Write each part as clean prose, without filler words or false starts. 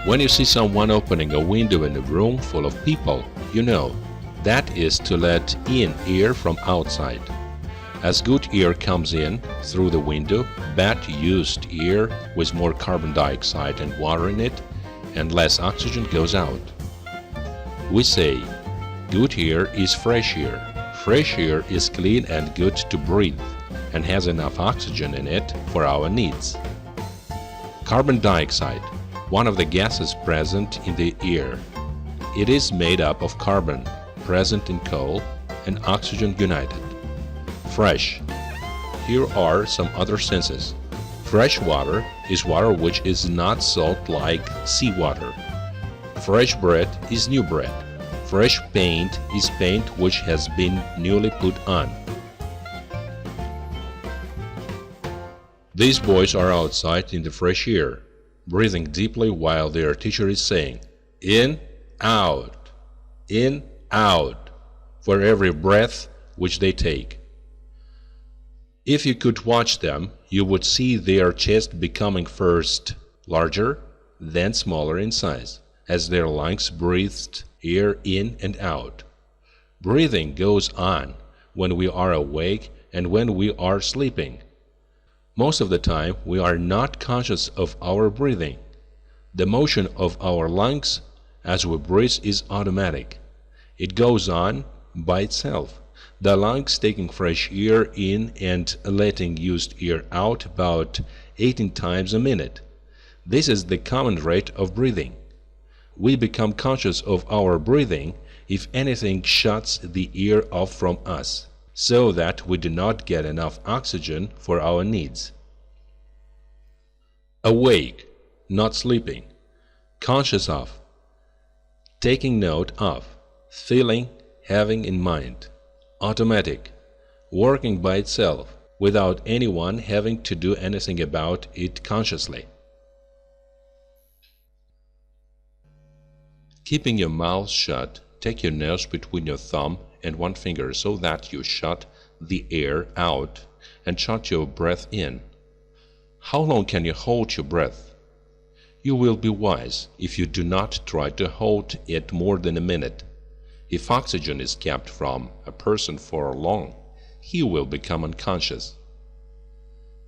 When you see someone opening a window in a room full of people, you know that is to let in air from outside. As good air comes in through the window, bad used air with more carbon dioxide and water in it and less oxygen goes out. We say, good air is fresh air. Fresh air is clean and good to breathe and has enough oxygen in it for our needs. Carbon dioxide, one of the gases present in the air. It is made up of carbon, present in coal, and oxygen united. Fresh. Here are some other senses. Fresh water is water which is not salt like seawater. Fresh bread is new bread. Fresh paint is paint which has been newly put on. These boys are outside in the fresh air, breathing deeply while their teacher is saying, in, out, for every breath which they take. If you could watch them, you would see their chest becoming first larger, then smaller in size, as their lungs breathed air in and out. Breathing goes on when we are awake and when we are sleeping. Most of the time, we are not conscious of our breathing. The motion of our lungs as we breathe is automatic. It goes on by itself. The lungs taking fresh air in and letting used air out about 18 times a minute. This is the common rate of breathing. We become conscious of our breathing if anything shuts the air off from us, so that we do not get enough oxygen for our needs. Awake, not sleeping. Conscious of. Taking note of. Feeling, having in mind. Automatic, working by itself, without anyone having to do anything about it consciously. Keeping your mouth shut, take your nose between your thumb and one finger so that you shut the air out and shut your breath in. How long can you hold your breath? You will be wise if you do not try to hold it more than a minute. If oxygen is kept from a person for long, he will become unconscious.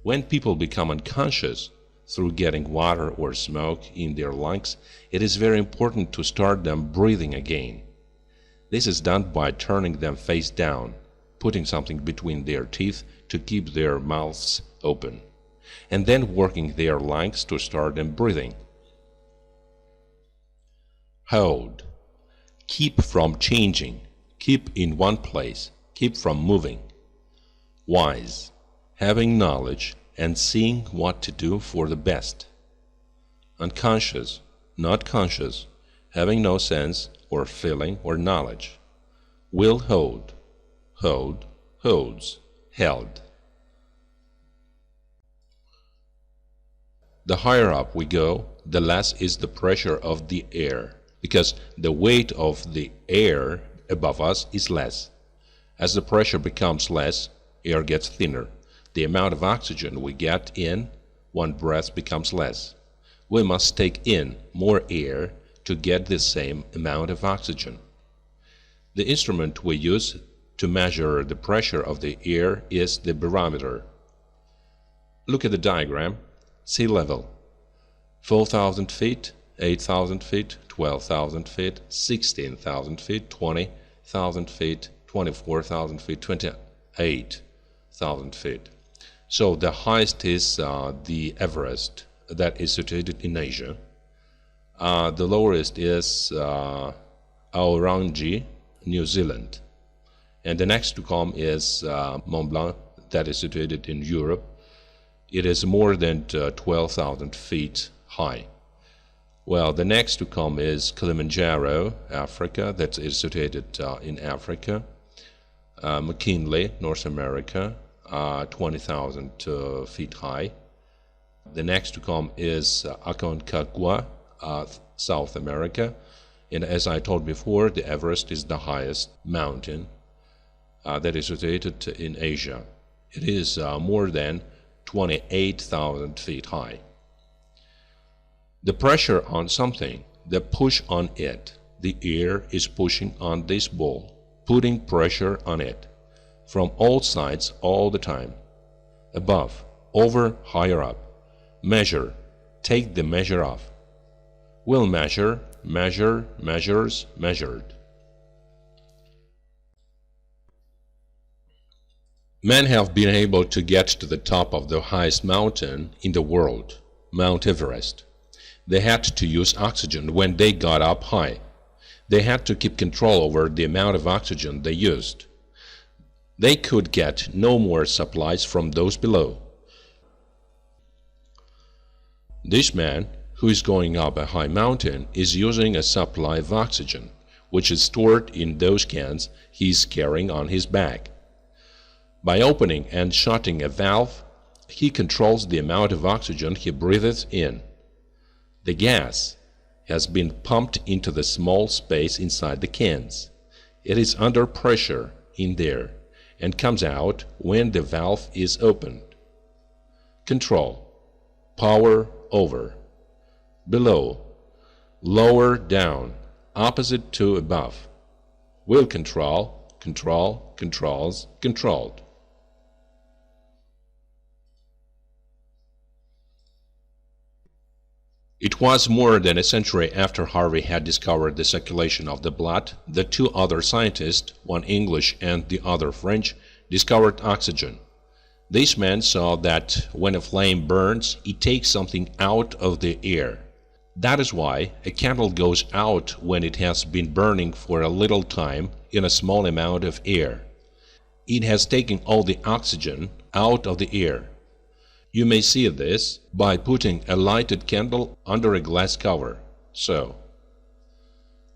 When people become unconscious through getting water or smoke in their lungs, it is very important to start them breathing again. This is done by turning them face down, putting something between their teeth to keep their mouths open, and then working their lungs to start them breathing. Hold. Keep from changing, keep in one place, keep from moving. Wise, having knowledge and seeing what to do for the best. Unconscious, not conscious, having no sense or feeling or knowledge. Will hold, holds, held. The higher up we go, the less is the pressure of the air, because the weight of the air above us is less. As the pressure becomes less, air gets thinner. The amount of oxygen we get in one breath becomes less. We must take in more air to get the same amount of oxygen. The instrument we use to measure the pressure of the air is the barometer. Look at the diagram. Sea level. 4,000 feet, 8,000 feet, 12,000 feet, 16,000 feet, 20,000 feet, 24,000 feet, 28,000 feet. So the highest is the Everest, that is situated in Asia. The lowest is Aorangi, New Zealand. And the next to come is Mont Blanc, that is situated in Europe. It is more than 12,000 feet high. Well, the next to come is Kilimanjaro, Africa, that is situated in Africa. McKinley, North America, 20,000 feet high. The next to come is Aconcagua, South America. And as I told before, the Everest is the highest mountain that is situated in Asia. It is more than 28,000 feet high. The pressure on something, the push on it. The air is pushing on this ball, putting pressure on it from all sides all the time. Above, over, higher up. Measure, take the measure of. Will measure, measure, measures, measured. Men have been able to get to the top of the highest mountain in the world, Mount Everest. They had to use oxygen when they got up high. They had to keep control over the amount of oxygen they used. They could get no more supplies from those below. This man, who is going up a high mountain, is using a supply of oxygen, which is stored in those cans he is carrying on his back. By opening and shutting a valve, he controls the amount of oxygen he breathes in. The gas has been pumped into the small space inside the cans. It is under pressure in there and comes out when the valve is opened. Control, power over, below, lower down, opposite to above. Will control, control, controls, controlled. It was more than a century after Harvey had discovered the circulation of the blood that two other scientists, one English and the other French, discovered oxygen. These men saw that when a flame burns, it takes something out of the air. That is why a candle goes out when it has been burning for a little time in a small amount of air. It has taken all the oxygen out of the air. You may see this by putting a lighted candle under a glass cover. So,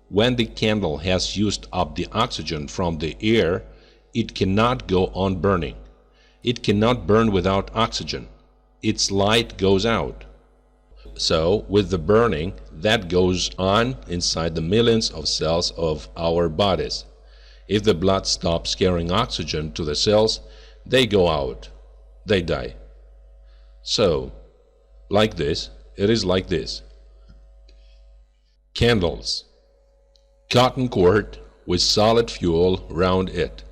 when the candle has used up the oxygen from the air, it cannot go on burning. It cannot burn without oxygen. Its light goes out. So, with the burning that goes on inside the millions of cells of our bodies, if the blood stops carrying oxygen to the cells, they go out. They die. So, like this, it is like this. Candles. Cotton cord with solid fuel round it.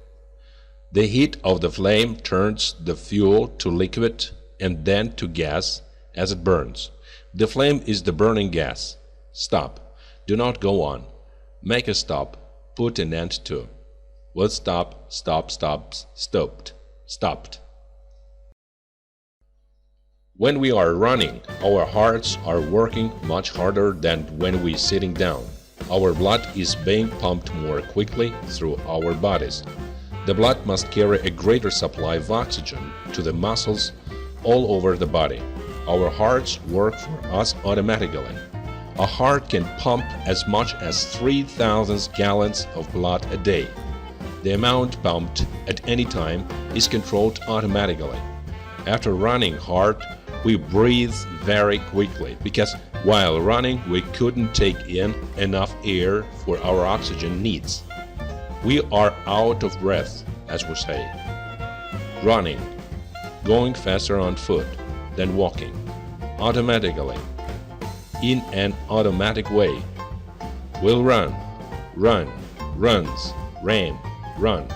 The heat of the flame turns the fuel to liquid and then to gas as it burns. The flame is the burning gas. Stop. Do not go on. Make a stop. Put an end to. Will stop, stop, stops, stopped, stopped. When we are running, our hearts are working much harder than when we are sitting down. Our blood is being pumped more quickly through our bodies. The blood must carry a greater supply of oxygen to the muscles all over the body. Our hearts work for us automatically. A heart can pump as much as 3,000 gallons of blood a day. The amount pumped at any time is controlled automatically. After running hard, we breathe very quickly because while running we couldn't take in enough air for our oxygen needs. We are out of breath, as we say. Running, going faster on foot than walking, automatically, in an automatic way. Will run, run, runs, ran, run.